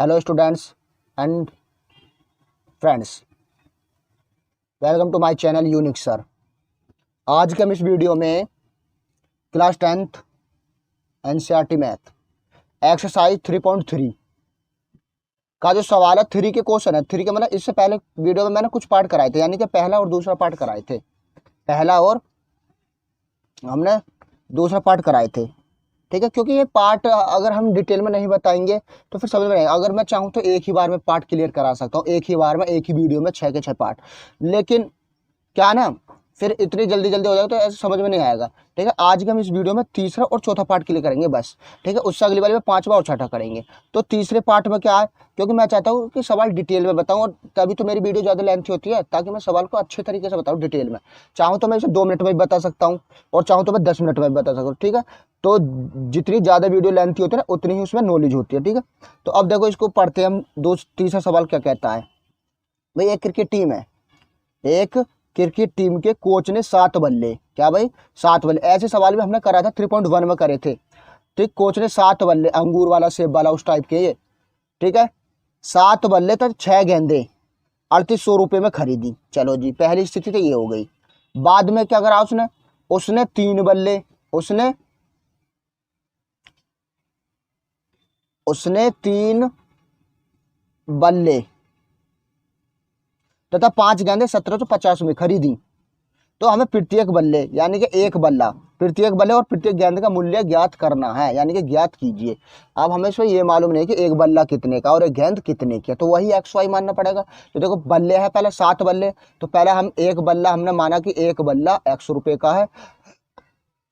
Hello students and friends, welcome to my channel unique sir. आज के हम इस वीडियो में class 10th NCERT math exercise 3.3 का जो सवाल है, थ्री के क्वेश्चन है। थ्री के मतलब इससे पहले वीडियो में मैंने कुछ पार्ट कराए थे, यानी कि पहला और दूसरा पार्ट कराए थे। पहला और हमने दूसरा पार्ट कराए थे, ठीक है। क्योंकि ये पार्ट अगर हम डिटेल में नहीं बताएंगे तो फिर समझ में नहीं। अगर मैं चाहूँ तो एक ही बार में पार्ट क्लियर करा सकता हूँ, एक ही बार में एक ही वीडियो में 6 के 6 पार्ट। लेकिन क्या ना, फिर इतनी जल्दी जल्दी हो जाएगा तो ऐसे समझ में नहीं आएगा, ठीक है। आज के हम इस वीडियो में तीसरा और चौथा पार्ट क्लियर करेंगे बस, ठीक है। उससे अगली बार में पांचवा और छठा करेंगे। तो तीसरे पार्ट में क्या है, क्योंकि मैं चाहता हूँ कि सवाल डिटेल में बताऊँ, और तभी तो मेरी वीडियो ज़्यादा लेंथी होती है, ताकि मैं सवाल को अच्छे तरीके से बताऊँ डिटेल में। चाहूँ तो मैं इसे 2 मिनट में भी बता सकता हूँ, और चाहूँ तो मैं 10 मिनट में भी बता सकता हूँ, ठीक है। तो जितनी ज़्यादा वीडियो लेंथी होती है ना, उतनी ही उसमें नॉलेज होती है, ठीक है। तो अब देखो, इसको पढ़ते हैं हम। तीसरा सवाल क्या कहता है भाई, एक क्रिकेट टीम है। एक क्रिकेट टीम के कोच ने 7 बल्ले, क्या भाई 7 बल्ले, ऐसे सवाल भी हमने करा था 3.1 में करे थे, ठीक। कोच ने 7 बल्ले, अंगूर वाला सेब वाला उस टाइप के ये, ठीक है। 7 बल्ले तो 6 गेंदे 3800 रुपये में खरीदी। चलो जी, पहली स्थिति तो ये हो गई। बाद में क्या करा उसने, उसने 3 बल्ले, उसने 3 बल्ले तथा 5 गेंदे 1750 में खरीदी। तो हमें प्रत्येक बल्ले यानी कि एक बल्ला, प्रत्येक बल्ले और प्रत्येक गेंद का मूल्य ज्ञात करना है, यानी कि ज्ञात कीजिए। अब हमें इसमें ये मालूम नहीं कि एक बल्ला कितने का और एक गेंद कितने की है, तो वही एक्स वाई मानना पड़ेगा। तो देखो, बल्ले है पहले 7 बल्ले, तो पहले हम एक बल्ला हमने माना कि एक बल्ला ₹100 का है,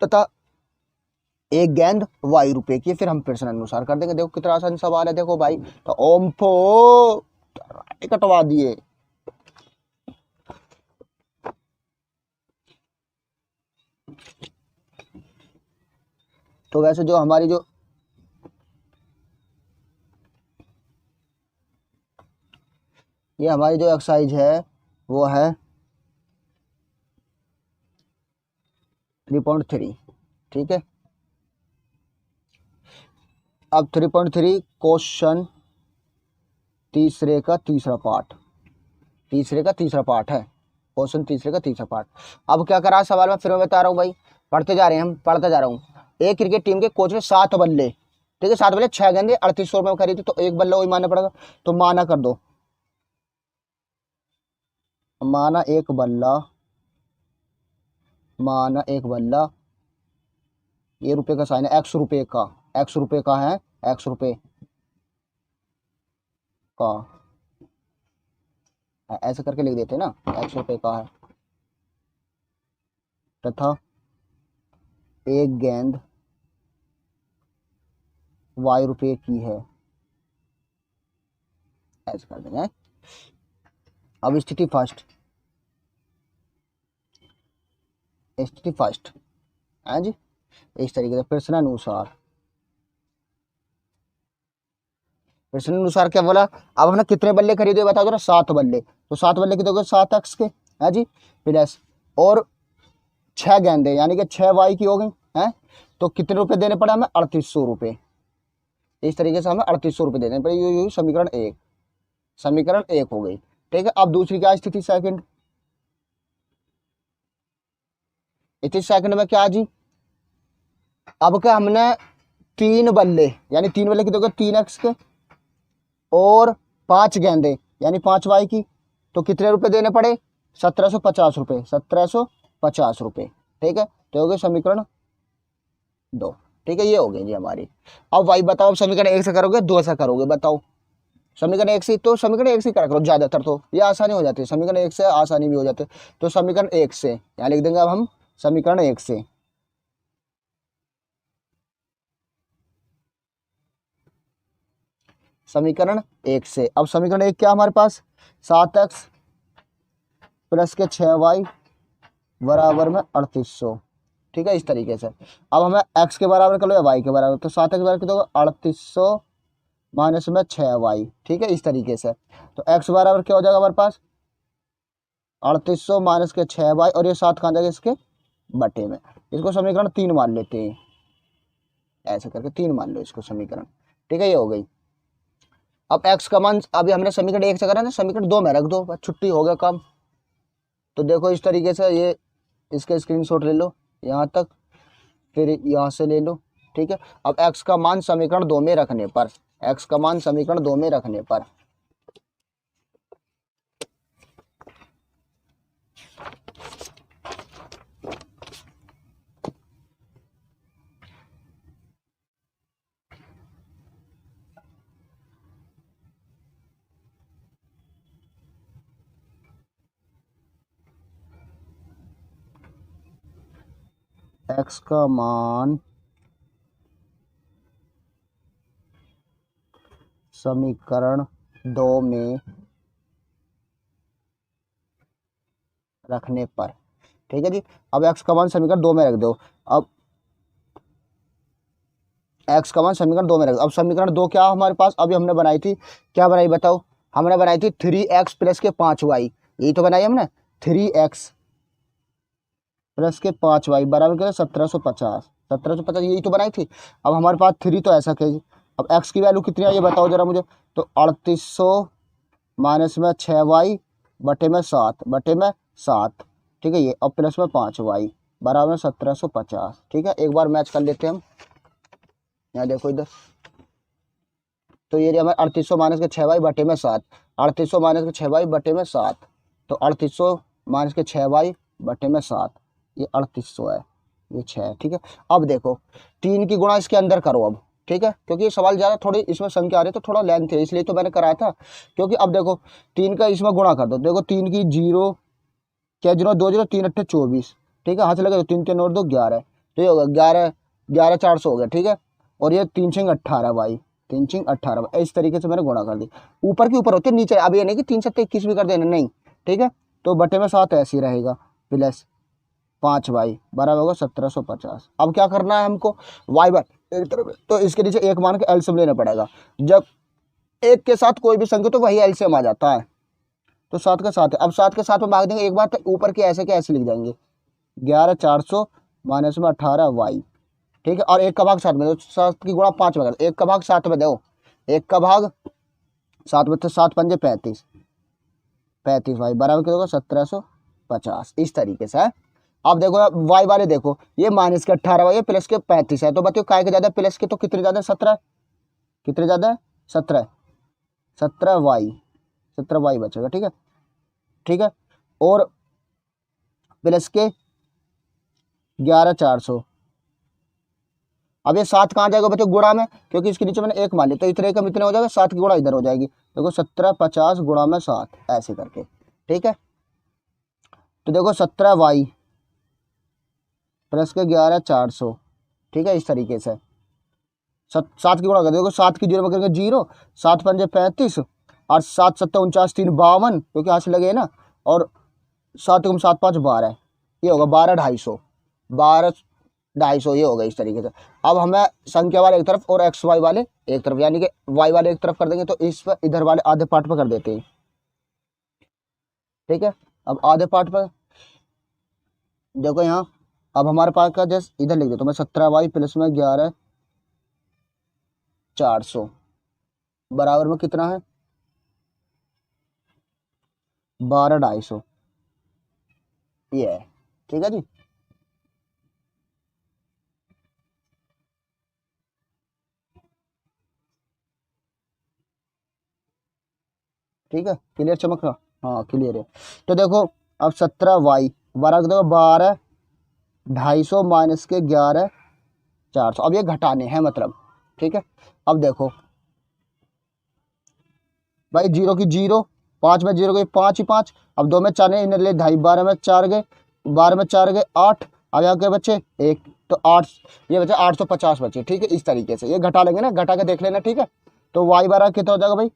तथा एक गेंद ₹Y की है। फिर हम प्रश्न अनुसार कर देंगे। देखो कितना आसान सवाल है, देखो भाई। तो ओम फो कटवा दिए। तो वैसे जो हमारी जो ये हमारी जो एक्सरसाइज है वो है 3.3, ठीक है। अब 3.3 क्वेश्चन तीसरे का तीसरा पार्ट, तीसरे का तीसरा पार्ट है क्वेश्चन, तीसरे का तीसरा पार्ट। अब क्या करा सवाल में, फिर मैं बता रहा हूँ भाई, पढ़ते जा रहे हैं हम, पढ़ते जा रहा हूँ। एक क्रिकेट टीम के कोच ने 7 बल्ले, ठीक है, 7 बल्ले 6 गेंदे 3800 रुपये में खरीदी। तो एक बल्ला वही मानना पड़ेगा, तो माना कर दो, माना एक बल्ला, माना एक बल्ला, ये रुपए का साइन है, ₹100 का, ₹100 का है, ₹100 का, ऐसे करके लिख देते हैं ना, ₹100 का है, तथा एक गेंद ₹Y की है, ऐसे कर देंगे। अब स्थिति फर्स्ट, स्थिति फर्स्ट है जी, इस तरीके से प्रश्नानुसार, प्रश्नानुसार क्या बोला। अब हमने कितने बल्ले खरीदे बता दो ना, 7 बल्ले। तो 7 बल्ले कितने हो गए, 7x के, है जी, प्लस और 6 गेंदे यानी कि 6Y की हो गई है। तो कितने रुपए देने पड़े हमें, ₹3800। इस तरीके से हमें ₹3800 देने पड़े। ये समीकरण एक, समीकरण एक हो गई, ठीक है। अब दूसरी क्या स्थिति, सेकंड, स्थिति सेकंड में क्या जी। अब क्या हमने 3 बल्ले, यानी 3 बल्ले कितने हो गए, 3x के, और 5 गेंदे यानी 5Y की। तो कितने रुपए देने पड़े, ₹1750, ₹1750, ठीक है। तो हो गए समीकरण 2, ठीक है। ये हो गई जी हमारी। अब भाई बताओ, समीकरण 1 से करोगे 2 से करोगे, बताओ। समीकरण 1 से, तो समीकरण 1 से करा करो ज्यादातर, तो ये आसानी हो जाती है, समीकरण 1 से आसानी भी हो जाती है। तो समीकरण 1 से यहाँ लिख देंगे अब हम, समीकरण 1 से, समीकरण 1 से। अब समीकरण 1 क्या हमारे पास, 7x प्लस के 6y बराबर में 3800, ठीक है, इस तरीके से। अब हमें x के बराबर कर लो या y के बराबर, तो 7x बराबर कितना होगा, 3800 माइनस में 6y, ठीक है, इस तरीके से। तो x बराबर क्या हो जाएगा हमारे पास, 3800 माइनस के 6y, और ये 7 कहाँ जाएगा, इसके बटे में। इसको समीकरण 3 मान लेते हैं, ऐसे करके 3 मान लो इसको समीकरण, ठीक है, ये हो गई। अब x का मान अभी हमने समीकरण 1 से करा ना, समीकरण 2 में रख दो, बस छुट्टी हो गया काम। तो देखो इस तरीके से ये इसका स्क्रीनशॉट ले लो यहाँ तक, फिर यहाँ से ले लो, ठीक है। अब x का मान समीकरण 2 में रखने पर, x का मान समीकरण 2 में रखने पर x का मान समीकरण 2 में रखने पर, ठीक है जी। अब x का मान समीकरण 2 में रख दो। अब x का मान समीकरण 2 में रख दो। अब समीकरण 2 क्या हमारे पास अभी हमने बनाई थी, क्या बनाई बताओ? हमने बनाई थी 3x प्लस के 5y, यही तो बनाई हमने। 3x प्लस के 5y बराबर क्या? 1750, 1750 यही तो बनाई थी। अब हमारे पास 3 तो ऐसा क्या जी। अब x की वैल्यू कितनी है ये बताओ जरा मुझे। तो 3800 माइनस में 6y बटे में 7 बटे में 7, ठीक है ये। अब प्लस में 5y बराबर 1750, ठीक है। एक बार मैच कर लेते हैं हम, यहाँ देखो इधर। तो ये हमारे 3800 माइनस के 6y बटे में 7, 3800 माइनस के 6y बटे में 7, तो 3800 माइनस के 6y बटे में 7, ये 3800 है, ये 6, ठीक है। अब देखो 3 की गुणा इसके अंदर करो अब, ठीक है, क्योंकि ये सवाल ज़्यादा थोड़ी इसमें संख्या आ रही है तो थोड़ा लेंथ है, इसलिए तो मैंने कराया था। क्योंकि अब देखो 3 का इसमें गुणा कर दो, देखो 3 की 0 क्या 0 2 0 3 8 24, ठीक है। हाथ लगे तो 3 3 और 2 11, तो ये होगा 11 11 400 हो गया, ठीक है। और ये 3 6 18 भाई, 3 6 18, इस तरीके से मैंने गुणा कर दी। ऊपर की ऊपर होती है, नीचे अब ये नहीं कि 3 7 21 भी कर देना, नहीं, ठीक है। तो बटे में 7 ऐसे ही रहेगा, प्लस 5y बराबर होगा 1750। अब क्या करना है हमको, y बार एक तरफ, तो इसके नीचे एक मान के एलसीएम लेना पड़ेगा। जब एक के साथ कोई भी संख्या तो वही एलसीएम आ जाता है, तो 7 का 7 है। अब 7 के 7 में भाग देंगे एक बार, तो ऊपर के ऐसे के ऐसे लिख जाएंगे, 11 400 माइनस में 18y, ठीक है। और एक का भाग 7 में दो, 7 की गुणा 5 में कर, एक का भाग 7 में दो, एक का भाग 7 में, तो 7 पंजे 35, 35y बराबर क्या होगा 1750, इस तरीके से है। अब देखो y वाले देखो, ये माइनस के 18 है, प्लस के 35 है, तो बताओ काय के ज़्यादा, प्लस के तो कितने ज़्यादा, 17, कितने ज़्यादा है 17, 17y बचेगा, ठीक है, ठीक है। और प्लस के 11 400, अब ये 7 कहाँ जाएगा बच्चों, गुणा में, क्योंकि इसके नीचे मैंने एक मान लिया, तो इतने कम इतने हो जाएगा, 7 की गुणा इधर हो जाएगी, देखो 1750 गुणा में 7 ऐसे करके, ठीक है। तो देखो 17y प्लस के 11 400, ठीक है, इस तरीके से 7 की गुणा कर, देखो 7 की 0 करके 0, 7 पंजे 35, और 7 7 49 3 52, क्योंकि हाथ से लगे ना, और 7 कम 7 5 12, ये होगा 12 250, 12 250 ये होगा इस तरीके से। अब हमें संख्या वाले एक तरफ और एक्स वाई वाले एक तरफ, यानी कि वाई वाले एक तरफ कर देंगे, तो इस पर इधर वाले आधे पार्ट पर कर देते हैं, ठीक है। अब आधे पार्ट पर देखो यहाँ, अब हमारे पास का जैसे इधर लिख दो, तो मैं 17y प्लस में 11 400 बराबर में कितना है 12 250, ये है, ठीक है जी। ठीक है, क्लियर चमक रहा, हाँ क्लियर है। तो देखो अब 17y बराबर देखो 12 250 माइनस के 11 400, अब ये घटाने हैं मतलब, ठीक है। अब देखो भाई 0 की 0, 5 में 0 गई 5 ही 5, अब 2 में 4 नहीं, इन्हें ले 2.5, 12 में 4 गए, 12 में 4 गए 8, अब यहाँ के बच्चे 1, तो 8, ये बचे 850 बचे, ठीक है। इस तरीके से ये घटा लेंगे ना, घटा के देख लेना, ठीक है। तो y बराबर कितना हो जाएगा भाई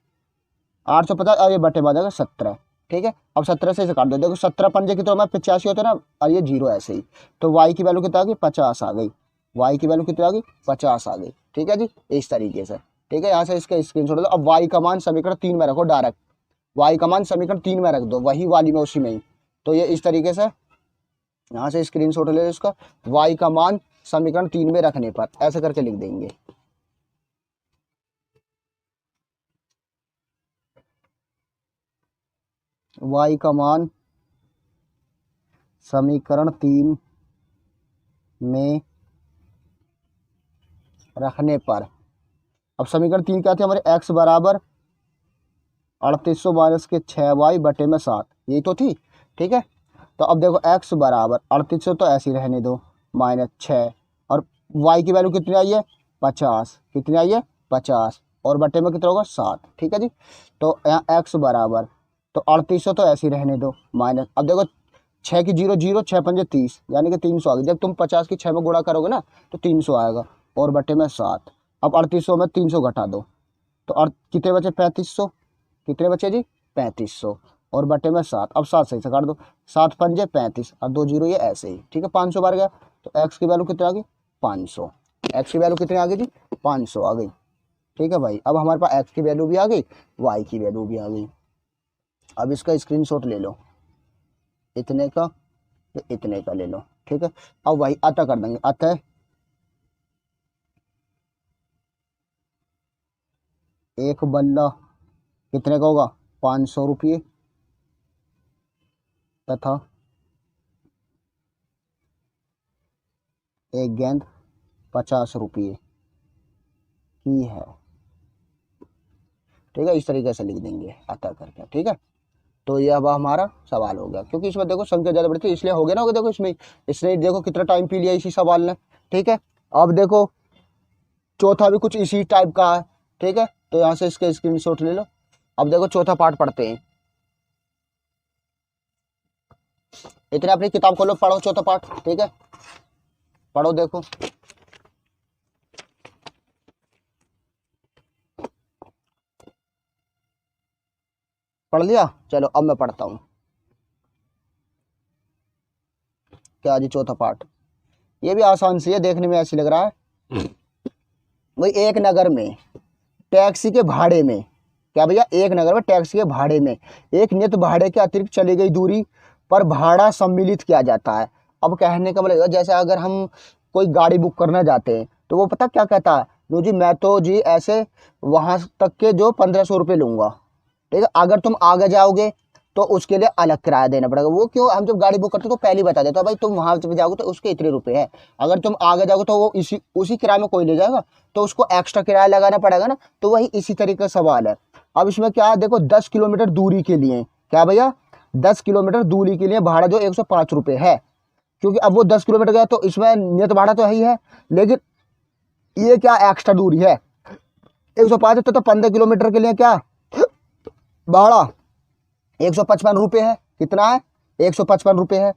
850, और ये बटे में आ जाएगा 17, ठीक है। अब 17 से इसे काट दो, देखो 17 पंजे की तो हमारे 85 होते ना, और ये 0 ऐसे ही, तो y की वैल्यू कितना आ गई 50 आ गई, y की वैल्यू कितनी आ गई 50 आ गई, ठीक है जी, इस तरीके से, ठीक है। यहाँ से इसका स्क्रीनशॉट दो। अब y का मान समीकरण 3 में रखो डायरेक्ट, y का मान समीकरण 3 में रख दो, वही वाली में उसी में ही, तो ये इस तरीके से यहाँ से स्क्रीनशॉट ले लो इसका, y का मान समीकरण 3 में रखने पर ऐसे करके लिख देंगे। y का मान समीकरण 3 में रखने पर, अब समीकरण 3 क्या थे हमारे, x बराबर 3800 माइनस के 6y बटे में 7, यही तो थी। ठीक है, तो अब देखो x बराबर 3800 तो ऐसे ही रहने दो, माइनस 6, और y की वैल्यू कितनी आई है 50, कितनी आई है 50, और बटे में कितना होगा 7। ठीक है जी, तो यहाँ x बराबर, तो 3800 तो ऐसे ही रहने दो, माइनस, अब देखो 6 की 0 0, 6 पंजे 30, यानी कि 300 आ गई। जब तुम 50 की 6 में गुणा करोगे ना तो 300 आएगा, और बटे में 7। अब 3800 में 300 घटा दो, तो कितने बचे 3500, कितने बचे जी 3500, और बटे में 7। अब 7 सही से काट दो, 7 पंजे 35 और 2 जीरो ये ऐसे ही। ठीक है, 500 बार गया, तो x की वैल्यू कितनी आ गई 500, x की वैल्यू कितनी आ गई जी 500 आ गई। ठीक है भाई, अब हमारे पास x की वैल्यू भी आ गई, y की वैल्यू भी आ गई। अब इसका स्क्रीनशॉट ले लो, इतने का तो इतने का ले लो। ठीक है, अब वही अतः कर देंगे, अतः एक बल्ला कितने का होगा 500 रुपये, तथा एक गेंद 50 रुपये की है। ठीक है, इस तरीके से लिख देंगे अतः करके। ठीक है, तो ये अब हमारा सवाल हो गया, क्योंकि इसमें देखो संख्या ज़्यादा बड़ी थी इसलिए हो गया ना, हो गया। देखो इसमें, इसने देखो कितना टाइम पी लिया इसी सवाल ने। ठीक है, अब देखो चौथा भी कुछ इसी टाइप का है। ठीक है, तो यहाँ से इसके स्क्रीनशॉट ले लो। अब देखो चौथा पार्ट पढ़ते हैं, इतने अपनी किताब खोलो, पढ़ो चौथा पार्ट। ठीक है, पढ़ो, देखो पढ़ लिया। चलो अब मैं पढ़ता हूँ, क्या जी चौथा पार्ट, ये भी आसान सी है, देखने में ऐसी लग रहा है। भाई एक नगर में टैक्सी के भाड़े में, क्या भैया, एक नगर में टैक्सी के भाड़े में एक नियत भाड़े के अतिरिक्त चली गई दूरी पर भाड़ा सम्मिलित किया जाता है। अब कहने का मतलब जैसे अगर हम कोई गाड़ी बुक करना जाते हैं तो वो पता क्या कहता है, लो जी मैं तो जी ऐसे वहां तक के जो 1500 रुपये लूंगा। ठीक है, अगर तुम आगे जाओगे तो उसके लिए अलग किराया देना पड़ेगा। वो क्यों, हम जब गाड़ी बुक करते तो पहले ही बता देते भाई तुम वहां पे जाओगे तो उसके इतने रुपए है, अगर तुम आगे जाओगे तो वो इसी उसी किराए में कोई ले जाएगा, तो उसको एक्स्ट्रा किराया लगाना पड़ेगा ना। तो वही इसी तरीके का सवाल है। अब इसमें क्या है, देखो 10 किलोमीटर दूरी के लिए, क्या भैया 10 किलोमीटर दूरी के लिए भाड़ा जो 105 रुपये है, क्योंकि अब वो 10 किलोमीटर गया तो इसमें नियत भाड़ा तो है ही है, लेकिन ये क्या एक्स्ट्रा दूरी है 105, तो 15 किलोमीटर के लिए क्या भाड़ा 155 रुपये है। कितना है 155 रुपये है।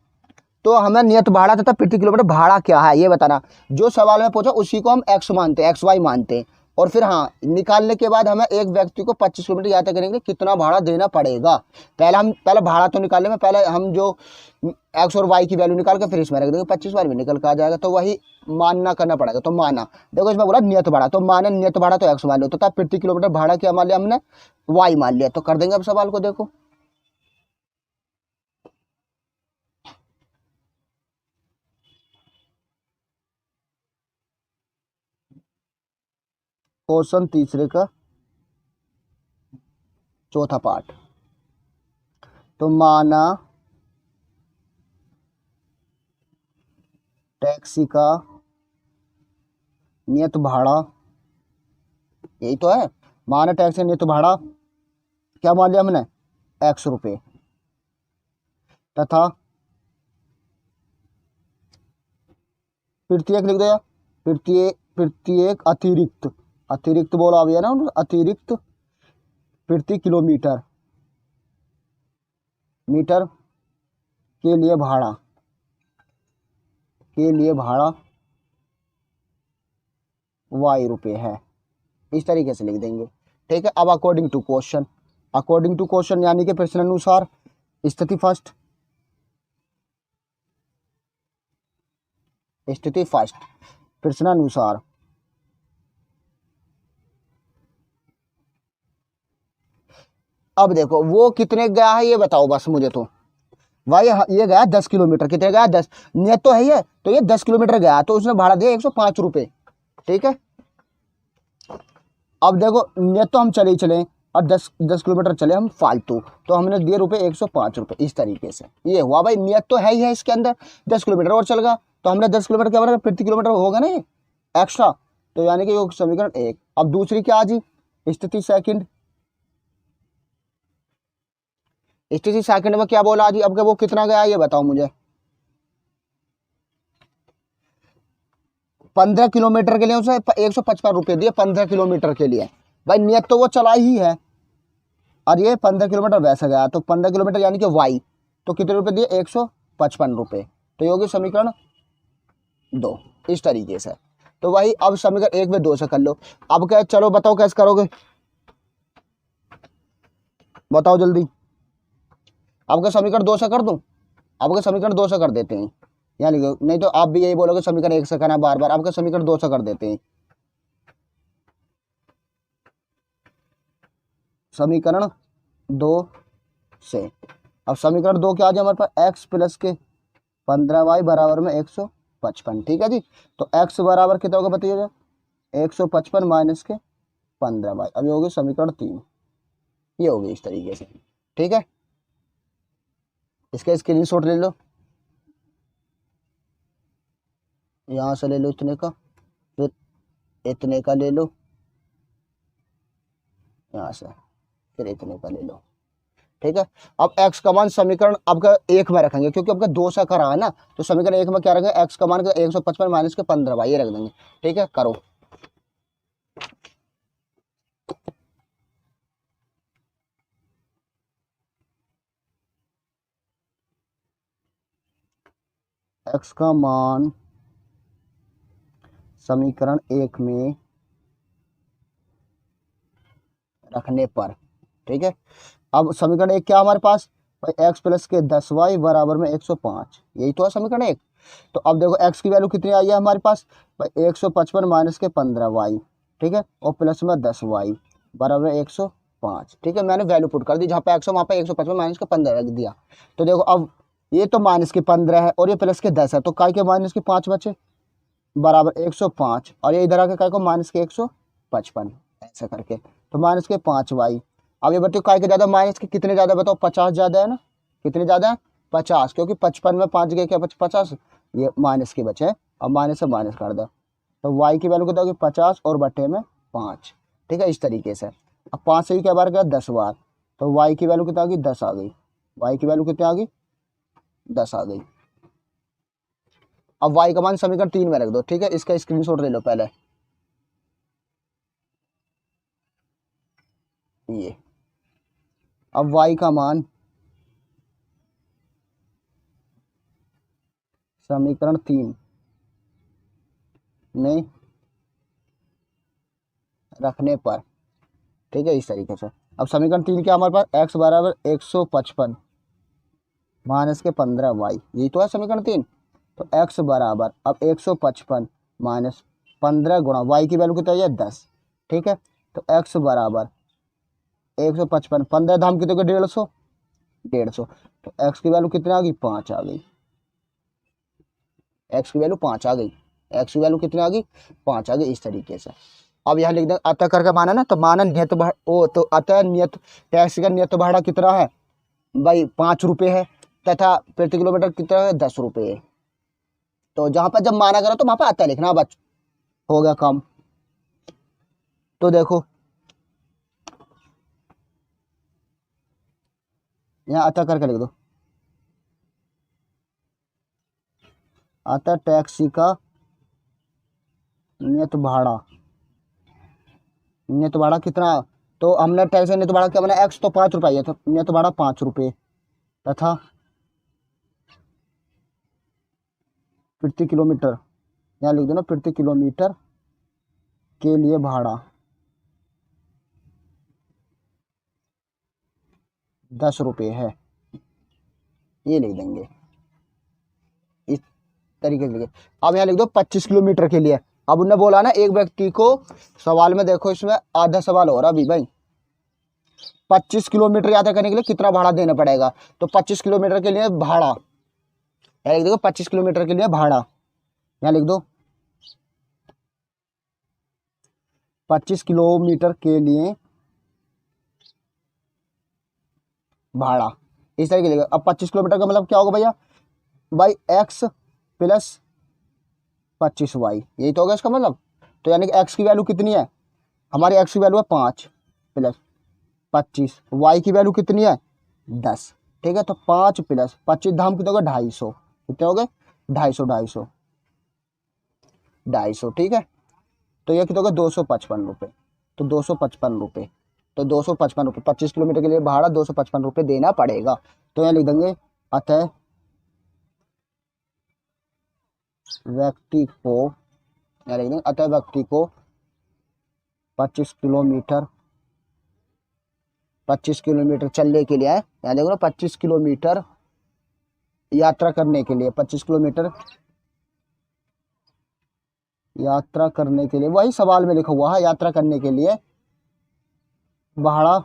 तो हमें नियत भाड़ा तथा प्रति किलोमीटर भाड़ा क्या है ये बताना। जो सवाल में पूछा उसी को हम एक्स मानते हैं, एक्स वाई मानते हैं। और फिर हाँ, निकालने के बाद हमें एक व्यक्ति को 25 किलोमीटर यात्रा करने के लिए कितना भाड़ा देना पड़ेगा। पहले भाड़ा तो निकालने में पहले हम जो एक्स और वाई की वैल्यू निकाल के फिर इसमें रख देंगे, 25 बार में निकल के आ जाएगा। तो वही मानना करना पड़ेगा। तो माना, देखो इसमें बोला नियत भाड़ा, तो माना नियत भाड़ा तो एक्स मान लो, तो प्रति किलोमीटर भाड़ा क्या मान लिया हमने, वाई मान लिया। तो कर देंगे अब सवाल को, देखो क्वेश्चन तीसरे का चौथा पार्ट। तो माना टैक्सी का नियत भाड़ा, यही तो है, माना टैक्सी नियत भाड़ा क्या मान लिया हमने एक्स रुपये, तथा प्रत्येक लिख दो, प्रत्येक अतिरिक्त, अतिरिक्त बोला अभी है ना, अतिरिक्त प्रति किलोमीटर मीटर के लिए भाड़ा वाई रुपये है। इस तरीके से लिख देंगे। ठीक है, अब अकॉर्डिंग टू क्वेश्चन यानी कि प्रश्न अनुसार स्थिति फर्स्ट प्रश्नानुसार अब देखो वो कितने गया है ये बताओ बस मुझे। तो भाई ये गया 10 किलोमीटर, कितने गया 10, नियत तो है ये, तो ये 10 किलोमीटर गया तो उसने भाड़ा दिया 105 रुपये। ठीक है, अब देखो नियत तो हम चले ही चले, और 10 किलोमीटर चले हम फालतू, तो हमने दिए रुपये 105 रुपये। इस तरीके से ये हुआ भाई, नियत तो है ही है इसके अंदर। 10 किलोमीटर और चल गया तो हमने 10 किलोमीटर क्या बना, प्रति किलोमीटर होगा ना ये एक्स्ट्रा, तो यानी कि ये समीकरण 1। अब दूसरी क्या आ जी, स्थिति सेकंड। स्थिति सेकंड में क्या बोला जी, अब वो कितना गया ये बताओ मुझे। 15 किलोमीटर के लिए उसे 155 रुपये दिए, 15 किलोमीटर के लिए। भाई नियत तो वो चला ही है, और ये 15 किलोमीटर वैसे गया, तो 15 किलोमीटर यानी कि वाई, तो कितने रुपए दिए, 155 रुपये। तो ये होगी समीकरण 2। इस तरीके से। तो वही अब समीकरण 1 में 2 से कर लो। अब क्या, चलो बताओ कैसे करोगे, बताओ जल्दी। अब क्या समीकरण 2 से कर दूं, अब क्या समीकरण 2 से कर देते हैं, यहाँ लिखो, नहीं तो आप भी यही बोलोगे समीकरण 1 से करना बार बार। अब क्या समीकरण 2 से कर देते हैं, समीकरण 2 से। अब समीकरण 2 क्या आ जाए हमारे पास, x प्लस के 15y बराबर में 155। ठीक है जी, तो x बराबर कितना होगा बताइएगा, 155 माइनस के 15y। अब ये होगी समीकरण 3, ये होगी इस तरीके से। ठीक है, इसका स्क्रीनशॉट ले लो, यहाँ से ले लो इतने का, फिर इतने का ले लो, यहाँ से फिर इतने का ले लो। ठीक है, अब x का मान समीकरण आपका 1 में रखेंगे, क्योंकि आपका 2 सा करा है ना, तो समीकरण 1 में क्या रखेंगे, x का मान 155 माइनस के 15 ये रख देंगे। ठीक है, करो। x का मान समीकरण 1 में रखने पर, ठीक है। अब समीकरण 1 क्या हमारे पास, x प्लस के 10y बराबर में 105, यही तो है समीकरण 1। तो अब देखो x की वैल्यू कितनी आई है हमारे पास, 155 माइनस के 15y, ठीक है, और प्लस में 10y बराबर 105। ठीक है, मैंने वैल्यू पुट कर दी, जहाँ पे x हो वहाँ पे 155 माइनस के 15 रख दिया। तो देखो अब ये तो माइनस के 15 है और ये प्लस के 10 है, तो काय के माइनस के 5 बचे बराबर 105, और ये इधर आके काय को माइनस के 155, ऐसा करके, तो माइनस के 5y। अब ये बताओ काय के ज़्यादा, माइनस के कितने ज़्यादा बताओ, 50 ज़्यादा है ना, कितने ज़्यादा है 50, क्योंकि 55 में 5 गए क्या 50, ये माइनस के बचे हैं। अब माइनस से माइनस कर दो, तो y की वैल्यू कितना होगी 50 और बटे में 5। ठीक है, इस तरीके से। अब 5 से ही क्या बार गया 10 बार, तो y की वैल्यू कितना आ गई 10 आ गई, y की वैल्यू कितनी आ गई 10 आ गई। अब y का मान समीकरण 3 में रख दो। ठीक है, इसका स्क्रीनशॉट ले लो पहले, ये। अब y का मान समीकरण 3 में रखने पर, ठीक है, इस तरीके से। अब समीकरण 3 क्या हमारे पास, x बराबर 155 माइनस के 15y, यही तो है समीकरण 3। तो x बराबर अब 155 माइनस 15 गुणा y की वैल्यू कितना है 10। ठीक है, तो x बराबर 155, 15 धाम कितने को 150, 150, तो x की वैल्यू कितनी आ गई 5 आ गई, x की वैल्यू 5 आ गई, x की वैल्यू कितनी आ गई 5 आ गई, इस तरीके से। अब यहाँ लिख दें अतः करके माना ना, तो माना नियत ओ, तो अतः नियत टैक्स का नियत भाड़ा कितना है भाई 5 रुपये है, तथा प्रति किलोमीटर कितना है 10 रुपये है। तो जहाँ पर जब माना करो तो वहाँ पर अतः लिखना, बच हो गया काम। तो देखो यहाँ अतः करके लिख दो, अतः टैक्सी का नियत भाड़ा, नियत भाड़ा कितना, तो हमने टैक्स नियत भाड़ा क्या बना, x तो 5 रुपये है, तो नियत भाड़ा 5 रुपये, तथा प्रति किलोमीटर, यहाँ लिख दो ना, प्रति किलोमीटर के लिए भाड़ा 10 रुपये है, ये लिख देंगे इस तरीके से। अब यहाँ लिख दो 25 किलोमीटर के लिए। अब उन्होंने बोला ना एक व्यक्ति को, सवाल में देखो इसमें आधा सवाल हो रहा अभी भाई, 25 किलोमीटर यात्रा करने के लिए कितना भाड़ा देना पड़ेगा, तो 25 किलोमीटर के लिए भाड़ा, यहाँ लिख दो 25 किलोमीटर के लिए भाड़ा, यहाँ लिख दो 25 किलोमीटर के लिए भाड़ा इस तरीके लिखेगा। अब 25 किलोमीटर का मतलब क्या होगा भैया, बाई एक्स प्लस 25y, यही तो होगा इसका मतलब। तो यानी कि एक्स की वैल्यू कितनी है, हमारी एक्स की वैल्यू है 5 प्लस 25, वाई की वैल्यू कितनी है 10। ठीक है, तो 5 प्लस 25 धाम कितने हो गए 250, कितने हो गए 250। ठीक है, तो ये कितने हो गए 255 रुपये। तो 255 रुपये, तो 255 रुपये 25 किलोमीटर के लिए भाड़ा 255 रुपये देना पड़ेगा। तो यहाँ लिख देंगे अतः व्यक्ति को, यहाँ लिख देंगे अतः व्यक्ति को 25 किलोमीटर 25 किलोमीटर चलने के लिए, यहाँ देखो ना 25 किलोमीटर यात्रा करने के लिए, 25 किलोमीटर यात्रा करने के लिए, वही सवाल में लिखा हुआ है, यात्रा करने के लिए भाड़ा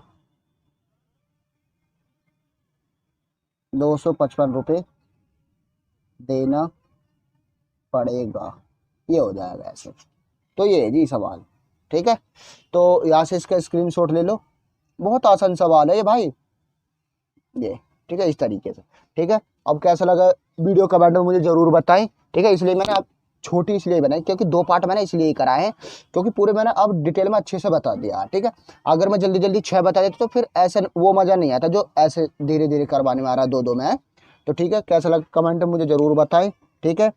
255 रुपये देना पड़ेगा, ये हो जाएगा ऐसे। तो ये है जी सवाल। ठीक है, तो यहाँ से इसका स्क्रीनशॉट ले लो, बहुत आसान सवाल है ये भाई ये। ठीक है, इस तरीके से। ठीक है, अब कैसा लगा वीडियो कमेंट में मुझे ज़रूर बताएं। ठीक है, इसलिए मैंने अब छोटी इसलिए बनाई क्योंकि 2 पार्ट मैंने इसलिए ही कराए हैं, क्योंकि पूरे मैंने अब डिटेल में अच्छे से बता दिया। ठीक है, अगर मैं जल्दी जल्दी 6 बता देता तो फिर ऐसे वो मज़ा नहीं आता जो ऐसे धीरे धीरे करवाने में आ रहा है 2-2 में। तो ठीक है, कैसा लगा कमेंट में मुझे ज़रूर बताएं। ठीक है,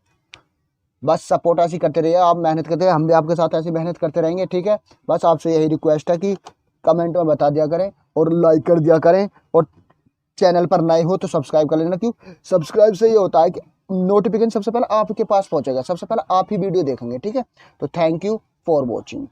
बस सपोर्ट ऐसी करते रहिए, आप मेहनत करते रहिए, हम भी आपके साथ ऐसी मेहनत करते रहेंगे। ठीक है, बस आपसे यही रिक्वेस्ट है कि कमेंट में बता दिया करें और लाइक कर दिया करें, और चैनल पर नए हो तो सब्सक्राइब कर लेना। क्यों, सब्सक्राइब से ये होता है कि नोटिफिकेशन सबसे पहले आपके पास पहुंचेगा, सबसे पहले आप ही वीडियो देखेंगे। ठीक है, तो थैंक यू फॉर वॉचिंग।